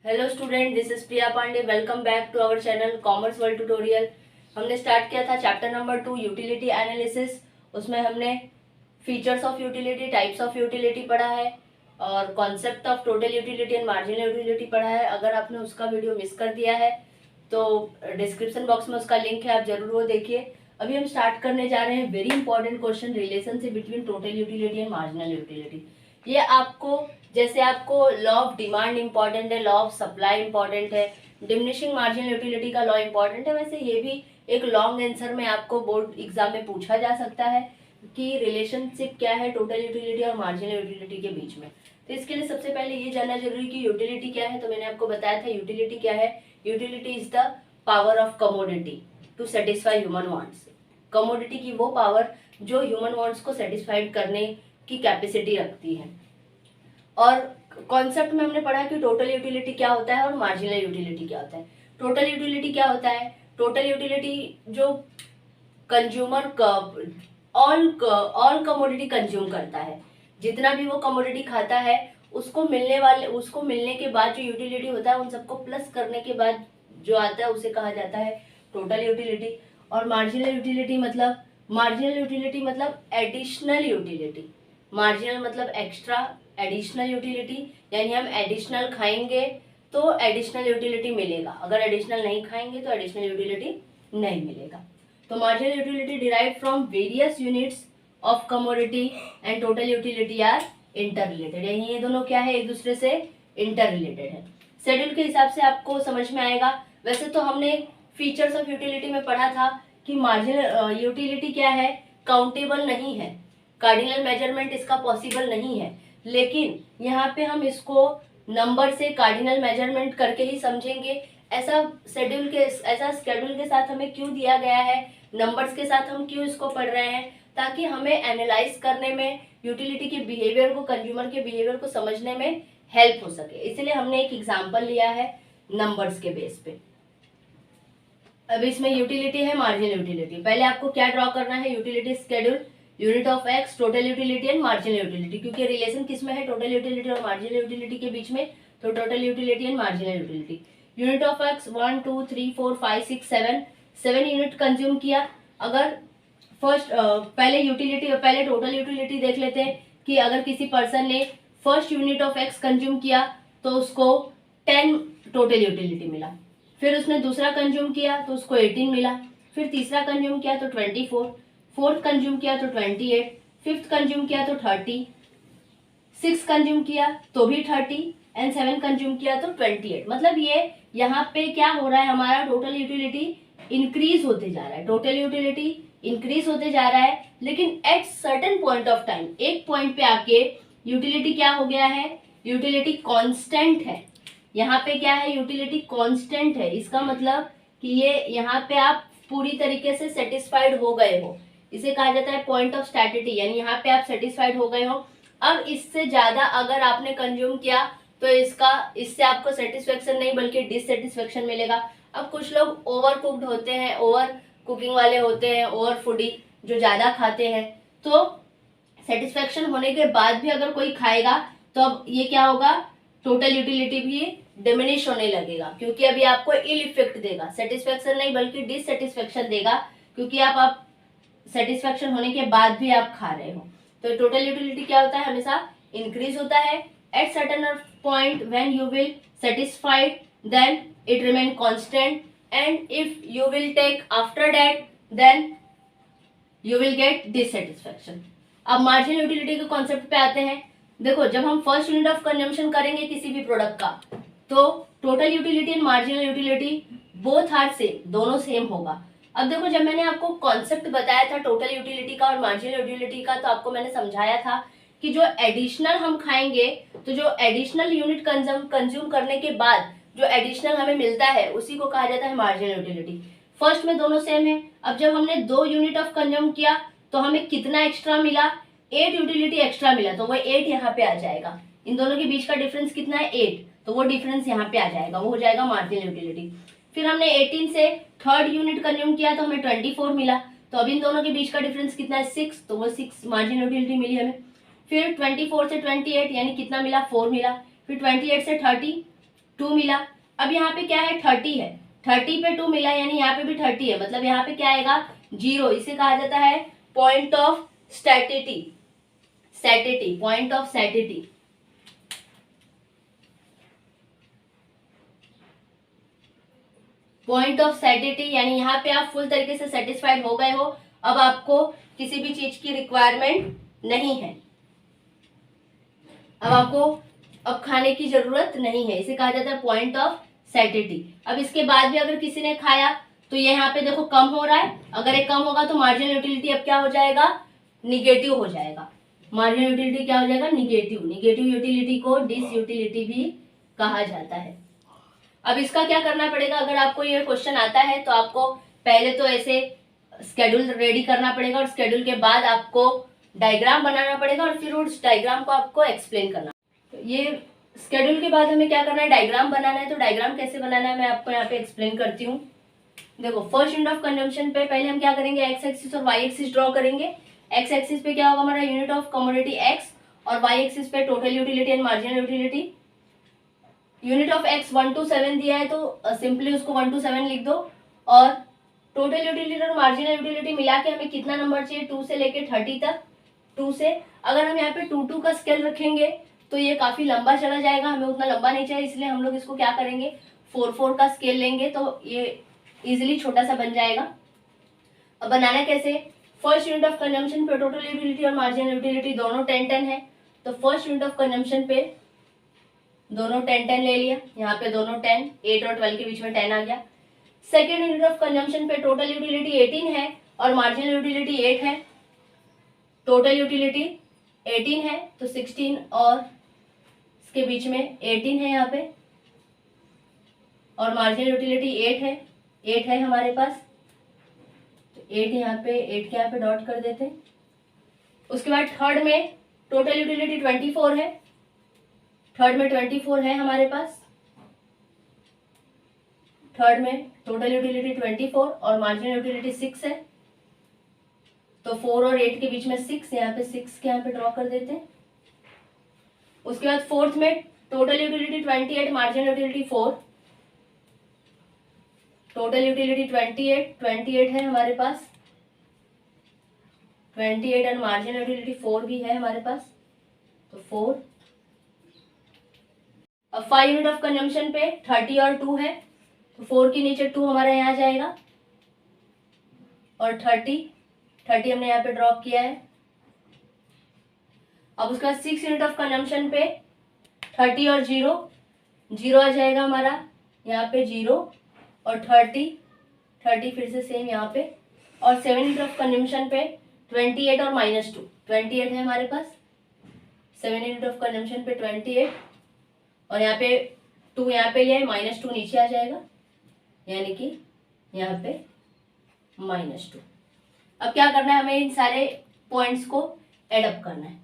Hello student, this is Priya Pandey. Welcome back to our channel commerce world tutorial. हमने start किया था chapter number 2 utility analysis. उसमें हमने features of utility, types of utility पढ़ा है और concept of total utility and marginal utility पढ़ा है। अगर आपने उसका वीडियो मिस कर दिया है तो डिस्क्रिप्शन बॉक्स में उसका लिंक है, आप जरूर वो देखिए। अभी हम स्टार्ट करने जा रहे हैं very important question, relationship between total utility and marginal utility. ये आपको, जैसे आपको लॉ ऑफ डिमांड इंपॉर्टेंट है, लॉ ऑफ सप्लाई इंपॉर्टेंट है, डिमिनिशिंग मार्जिनल यूटिलिटी का लॉ इंपॉर्टेंट है, वैसे ये भी एक लॉन्ग आंसर में आपको बोर्ड एग्जाम में पूछा जा सकता है कि रिलेशनशिप क्या है टोटल यूटिलिटी और मार्जिनल यूटिलिटी के बीच में। तो इसके लिए सबसे पहले ये जानना जरूरी कि यूटिलिटी क्या है। तो मैंने आपको बताया था यूटिलिटी क्या है। Utility is the power of commodity to satisfy human wants. Commodity की वो पावर जो ह्यूमन वांट्स को सेटिस्फाइड करने की कैपेसिटी रखती है। और कॉन्सेप्ट में हमने पढ़ा कि टोटल यूटिलिटी क्या होता है और मार्जिनल यूटिलिटी क्या होता है। टोटल यूटिलिटी क्या होता है? टोटल यूटिलिटी जो कंज्यूमर ऑल कमोडिटी कंज्यूम करता है, जितना भी वो कमोडिटी खाता है उसको मिलने के बाद जो यूटिलिटी होता है उन सबको प्लस करने के बाद जो आता है उसे कहा जाता है टोटल यूटिलिटी। और मार्जिनल यूटिलिटी मतलब एडिशनल यूटिलिटी। मार्जिनल मतलब एक्स्ट्रा, एडिशनल यूटिलिटी यानी हम एडिशनल खाएंगे तो एडिशनल यूटिलिटी मिलेगा, अगर एडिशनल नहीं खाएंगे तो एडिशनल यूटिलिटी नहीं मिलेगा। तो marginal utility derived from various units of commodity and total utility are inter related, यानी ये दोनों क्या है, एक दूसरे से इंटर रिलेटेड है। शेड्यूल के हिसाब से आपको समझ में आएगा। वैसे तो हमने फीचर्स ऑफ यूटिलिटी में पढ़ा था कि मार्जिनल यूटिलिटी क्या है, काउंटेबल नहीं है, कार्डिनल मेजरमेंट इसका पॉसिबल नहीं है, लेकिन यहाँ पे हम इसको नंबर से कार्डिनल मेजरमेंट करके ही समझेंगे। ऐसा शेड्यूल के साथ हमें क्यों दिया गया है, नंबर्स के साथ हम क्यों इसको पढ़ रहे हैं, ताकि हमें एनालाइज करने में, यूटिलिटी के बिहेवियर को, कंज्यूमर के बिहेवियर को समझने में हेल्प हो सके। इसलिए हमने एक एग्जाम्पल लिया है नंबर्स के बेस पे। अब इसमें यूटिलिटी है, मार्जिनल यूटिलिटी। पहले आपको क्या ड्रॉ करना है, utility schedule, unit of x, total utility and marginal utility. क्योंकि रिलेशन किस में है, टोटल यूटिलिटी और मार्जिनल यूटिलिटी के बीच में, तो total utility and marginal utility. Unit of x 1 2 3 4 5 6 7 unit consume किया। अगर पहले टोटल यूटिलिटी देख लेते हैं कि अगर किसी पर्सन ने first unit of x consume किया तो उसको 10 टोटल यूटिलिटी मिला। फिर उसने दूसरा कंज्यूम किया तो उसको 18 मिला। फिर तीसरा कंज्यूम किया तो 24, फोर्थ कंज्यूम किया तो 28, फिफ्थ कंज्यूम किया तो 30, सिक्स कंज्यूम किया तो भी 30 एंड 7 कंज्यूम किया तो 28। मतलब ये यहाँ पे क्या हो रहा है, हमारा टोटल यूटिलिटी इंक्रीज होते जा रहा है, टोटल यूटिलिटी इंक्रीज होते जा रहा है। लेकिन eight certain point of time, एक पॉइंट पे आके यूटिलिटी क्या हो गया है, यूटिलिटी कांस्टेंट है। यहाँ पे क्या है, यूटिलिटी कांस्टेंट है। इसका मतलब कि ये यहाँ पे आप पूरी तरीके से सेटिस्फाइड हो गए हो, इसे कहा जाता है पॉइंट ऑफ स्टैटिटी, यानी यहाँ पे आप सेटिस्फाइड हो गए हो। अब इससे ज्यादा अगर आपने कंज्यूम किया तो इससे आपको सेटिस्फेक्शन नहीं बल्कि डिससेटिस्फेक्शन मिलेगा। अब कुछ लोग ओवर कुक्ड होते हैं, ओवर कुकिंग वाले होते हैं, ओवर फूडी जो ज्यादा खाते हैं, तो सेटिस्फेक्शन होने के बाद भी अगर कोई खाएगा तो अब ये क्या होगा, टोटल यूटिलिटी भी डिमिनिश होने लगेगा, क्योंकि अभी आपको इल इफेक्ट देगा, सेटिस्फेक्शन नहीं बल्कि डिससेटिस्फेक्शन देगा, क्योंकि आप सेटिस्फेक्शन होने के बाद भी आप खा रहे हो। तो टोटल यूटिलिटी क्या होता है, हमेशा इंक्रीज होता है। At certain point when you will satisfied then it remain constant, and if you will take after that then you will get dissatisfaction. अब मार्जिनल यूटिलिटी के कॉन्सेप्ट पे आते हैं। देखो, जब हम फर्स्ट यूनिट ऑफ कंजम्पशन करेंगे किसी भी प्रोडक्ट का, तो total utility and marginal utility both are same, दोनों सेम होगा। अब देखो, जब मैंने आपको कॉन्सेप्ट बताया था टोटल यूटिलिटी का और मार्जिनल यूटिलिटी का, तो आपको मैंने समझाया था कि जो एडिशनल हम खाएंगे, तो जो एडिशनल यूनिट कंज्यूम करने के बाद जो एडिशनल हमें मिलता है उसी को कहा जाता है मार्जिनल यूटिलिटी। फर्स्ट में दोनों सेम है। अब जब हमने 2 यूनिट ऑफ कंज्यूम किया तो हमें कितना एक्स्ट्रा मिला, 8 यूटिलिटी एक्स्ट्रा मिला, तो वो 8 यहाँ पे आ जाएगा। इन दोनों के बीच का डिफरेंस कितना है, 8, तो वो डिफरेंस यहाँ पे आ जाएगा, वो हो जाएगा मार्जिनल यूटिलिटी। फिर हमने 18 से थर्ड यूनिट कंज्यूम किया तो हमें 24 मिला, तो अब इन दोनों के बीच का डिफरेंस कितना है, 6, तो वो 6 मार्जिनल यूटिलिटी मिली हमें। फिर 24 से 28 यानी कितना मिला, 4 मिला। फिर 28 से 30 2 मिला। अब यहाँ पे क्या है 30 है, 30 पे 2 मिला यानी यहाँ पे भी 30 है, मतलब यहाँ पे क्या आएगा 0। इसे कहा जाता है point of satiety, satiety, point of satiety. Point of satiety यानी यहाँ पे आप फुल तरीके से सेटिस्फाइड हो गए हो, अब आपको किसी भी चीज की रिक्वायरमेंट नहीं है, अब आपको अब खाने की जरूरत नहीं है, इसे कहा जाता है पॉइंट ऑफ सैटिटी। अब इसके बाद भी अगर किसी ने खाया तो ये यहाँ पे देखो कम हो रहा है, अगर ये कम होगा तो मार्जिनल यूटिलिटी अब क्या हो जाएगा, निगेटिव हो जाएगा। मार्जिनल यूटिलिटी क्या हो जाएगा, निगेटिव। निगेटिव यूटिलिटी को डिस यूटिलिटी भी कहा जाता है। अब इसका क्या करना पड़ेगा, अगर आपको ये क्वेश्चन आता है तो आपको पहले तो ऐसे स्केड्यूल रेडी करना पड़ेगा और स्केड्यूल के बाद आपको डायग्राम बनाना पड़ेगा और फिर उस डायग्राम को आपको एक्सप्लेन करना। तो ये स्केड्यूल के बाद हमें क्या करना है, डायग्राम बनाना है। तो डायग्राम कैसे बनाना है मैं आपको यहाँ पे एक्सप्लेन करती हूँ। देखो फर्स्ट यूनिट ऑफ कंजम्पशन पे पहले हम क्या करेंगे, एक्स एक्सिस और वाई एक्सिस ड्रॉ करेंगे। एक्स एक्सिस पे क्या होगा हमारा यूनिट ऑफ कमोडिटी एक्स और वाई एक्सिस पे total utility and marginal utility. Unit of x 1 to 7 दिया है तो सिंपली उसको 1 to 7 लिख दो और टोटल यूटिलिटी और मार्जिनल यूटिलिटी मिला के हमें कितना नंबर चाहिए 2 से लेके 30 तक। 2 से अगर हम यहाँ पे 2 का स्केल रखेंगे तो ये काफी लंबा चला जाएगा, हमें उतना लंबा नहीं चाहिए, इसलिए हम लोग इसको क्या करेंगे 4 का स्केल लेंगे तो ये इजिली छोटा सा बन जाएगा। अब बनाना कैसे, फर्स्ट यूनिट ऑफ कंजम्पशन पे टोटल यूटिलिटी और मार्जिनल यूटिलिटी दोनों 10-10 है, तो फर्स्ट यूनिट ऑफ कंजम्पशन पे दोनों 10-10 ले लिया, यहाँ पे दोनों 10, 8 और 12 के बीच में 10 आ गया। सेकेंड यूनिट ऑफ कंजम्पशन पे टोटल यूटिलिटी 18 है और मार्जिनल यूटिलिटी 8 है। टोटल यूटिलिटी 18 है तो 16 और इसके बीच में 18 है यहाँ पे और मार्जिनल यूटिलिटी 8 है, 8 है हमारे पास, तो 8 यहाँ पे 8 के यहाँ पे डॉट कर देते। उसके बाद थर्ड में टोटल यूटिलिटी 24 है, थर्ड में 24 है हमारे पास, थर्ड में टोटल यूटिलिटी 24 और मार्जिनल यूटिलिटी 6 है, तो 4 और 8 के बीच में 6, यहाँ पे 6 के यहाँ पे ड्रॉ कर देते हैं। उसके बाद फोर्थ में total utility 28, marginal utility 4, total utility 28 है हमारे पास, 28 और मार्जिनल यूटिलिटी 4 भी है हमारे पास, तो 4। अब 5 यूनिट ऑफ कंजम्पशन पे 30 और 2 है, तो 4 के नीचे 2 हमारा यहाँ जाएगा और 30 हमने यहाँ पे ड्रॉप किया है। अब उसके बाद 6 यूनिट ऑफ कंजम्पशन पे 30 और 0 आ जाएगा हमारा यहाँ पे 0 और 30 फिर से सेम यहाँ पे। और 7 यूनिट ऑफ कंजम्पशन पे 28 और -2, 28 है हमारे पास, 7 यूनिट ऑफ कंजम्पशन पे 28 और यहाँ पे 2 यहाँ पे लिया है, -2 नीचे आ जाएगा यानी कि यहाँ पे -2। अब क्या करना है, हमें इन सारे पॉइंट्स को एड अप करना है।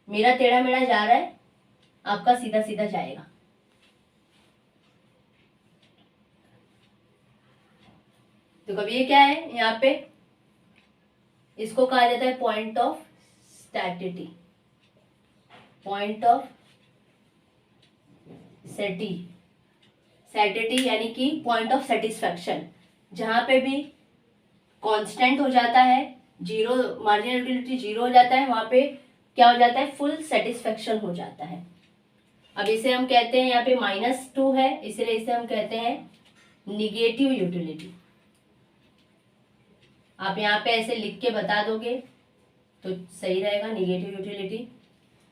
मेरा टेढ़ा मेढ़ा जा रहा है, आपका सीधा सीधा जाएगा। तो कभी ये क्या है, यहाँ पे इसको कहा जाता है point of satiety, point of satiety यानी कि पॉइंट ऑफ सेटिस्फैक्शन, जहां पे भी कांस्टेंट हो जाता है, जीरो मार्जिनल यूटिलिटी 0 हो जाता है, वहां पे क्या हो जाता है, फुल सेटिस्फैक्शन हो जाता है। अब इसे हम कहते हैं, यहाँ पे -2 है इसलिए इसे हम कहते हैं निगेटिव यूटिलिटी। आप यहाँ पे ऐसे लिख के बता दोगे तो सही रहेगा, निगेटिव यूटिलिटी।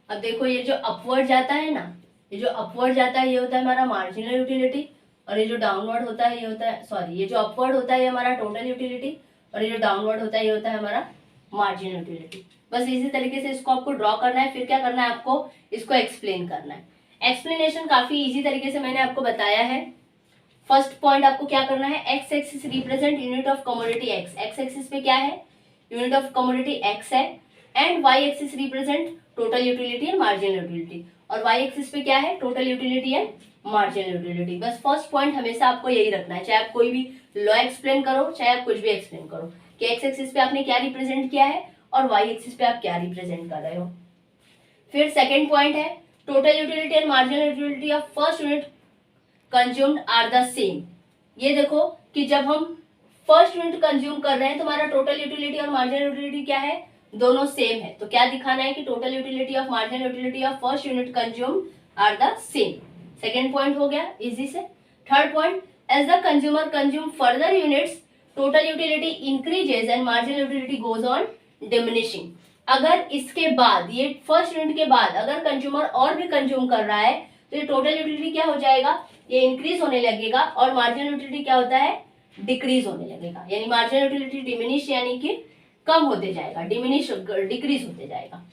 अब देखो ये जो अपवर्ड जाता है ना, ये जो अपवर्ड जाता है ये होता है हमारा मार्जिनल यूटिलिटी और ये जो डाउनवर्ड होता है ये होता है, सॉरी, ये जो अपवर्ड होता है ये हमारा टोटल यूटिलिटी और ये जो डाउनवर्ड होता है ये होता है हमारा मार्जिनल यूटिलिटी। बस इसी तरीके से इसको आपको ड्रॉ करना है, फिर क्या करना है आपको इसको एक्सप्लेन करना है। एक्सप्लेनेशन काफी इजी तरीके से मैंने आपको बताया है। फर्स्ट पॉइंट आपको क्या करना है, X axis represent unit of commodity X, X axis पे क्या है, यूनिट ऑफ कमोडिटी एक्स है, and Y axis represent total utility and marginal utility, और वाई एक्सिस पे क्या है, total utility and marginal utility. बस फर्स्ट पॉइंट हमेशा आपको यही रखना है, चाहे आप कोई भी लॉ एक्सप्लेन करो, चाहे आप कुछ भी एक्सप्लेन करो, कि एक्स एक्सिस पे आपने क्या रिप्रेजेंट किया है और वाई एक्सिस पे आप क्या रिप्रेजेंट कर रहे हो। फिर सेकेंड पॉइंट है total utility and marginal utility of first unit consumed are the same. ये देखो कि जब हम फर्स्ट यूनिट कंज्यूम कर रहे हैं तो हमारा टोटल यूटिलिटी और मार्जिनल यूटिलिटी क्या है, दोनों सेम है। तो क्या दिखाना है कि total utility of marginal utility of first unit consume are the same. Second point हो गया इजी से। Third point, as the consumer consume further units total utility increases and marginal utility goes on diminishing. अगर इसके बाद, ये first unit के बाद अगर कंज्यूमर और भी कंज्यूम कर रहा है तो ये टोटल यूटिलिटी क्या हो जाएगा, ये इंक्रीज होने लगेगा और मार्जिनल यूटिलिटी क्या होता है, डिक्रीज होने लगेगा। यानी मार्जिनल यूटिलिटी डिमिनिश यानी कि कम होते जाएगा, डिमिनिश डिक्रीज होते जाएगा।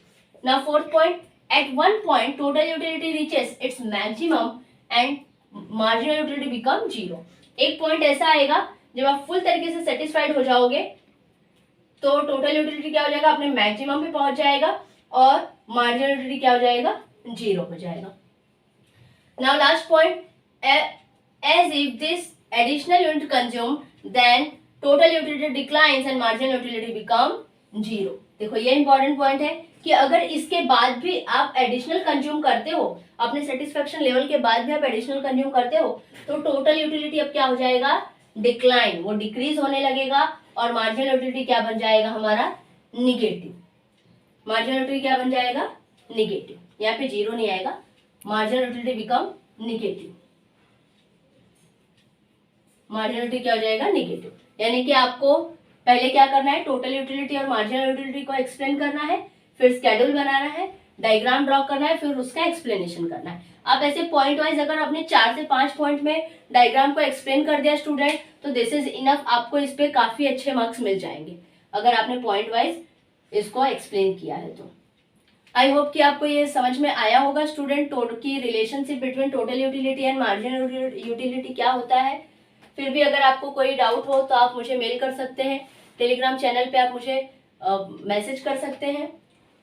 Now fourth point, at one point total utility reaches its maximum and marginal utility become zero. एक पॉइंट ऐसा आएगा जब आप फुल तरीके से सेटिस्फाइड हो जाओगे तो टोटल यूटिलिटी क्या हो जाएगा, अपने मैक्सिमम पे पहुंच जाएगा और मार्जिनल यूटिलिटी क्या हो जाएगा, जीरो हो जाएगा। Now last point, as if this additional unit consume then total utility declines and marginal utility become zero. देखो ये इंपॉर्टेंट पॉइंट है कि अगर इसके बाद भी आप एडिशनल कंज्यूम करते हो, अपने सेटिस्फेक्शन लेवल के बाद भी आप एडिशनल कंज्यूम करते हो तो टोटल यूटिलिटी अब क्या हो जाएगा, डिक्लाइन, वो डिक्रीज होने लगेगा और मार्जिनल यूटिलिटी क्या बन जाएगा हमारा, निगेटिव। मार्जिनल यूटिलिटी क्या बन जाएगा, निगेटिव। यहाँ पे जीरो नहीं आएगा, marginal utility become negative. Marginal utility क्या हो जाएगा, निगेटिव। यानी कि आपको पहले क्या करना है, टोटल यूटिलिटी और मार्जिनल यूटिलिटी को एक्सप्लेन करना है, फिर स्केड्यूल बनाना है, डायग्राम ड्रॉ करना है, फिर उसका एक्सप्लेनेशन करना है। आप ऐसे पॉइंट वाइज अगर आपने 4 से 5 पॉइंट में डायग्राम को एक्सप्लेन कर दिया स्टूडेंट तो दिस इज इनफ, आपको इस पे काफी अच्छे मार्क्स मिल जाएंगे अगर आपने पॉइंट वाइज इसको एक्सप्लेन किया है तो। आई होप कि आपको ये समझ में आया होगा स्टूडेंट की relationship between total utility and marginal utility क्या होता है। फिर भी अगर आपको कोई डाउट हो तो आप मुझे मेल कर सकते हैं, टेलीग्राम चैनल पे आप मुझे मैसेज कर सकते हैं।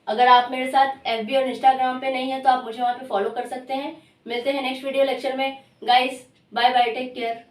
अगर आप मेरे साथ FB और इंस्टाग्राम पे नहीं है तो आप मुझे वहाँ पे फॉलो कर सकते हैं। मिलते हैं नेक्स्ट वीडियो लेक्चर में। Guys bye bye, take care.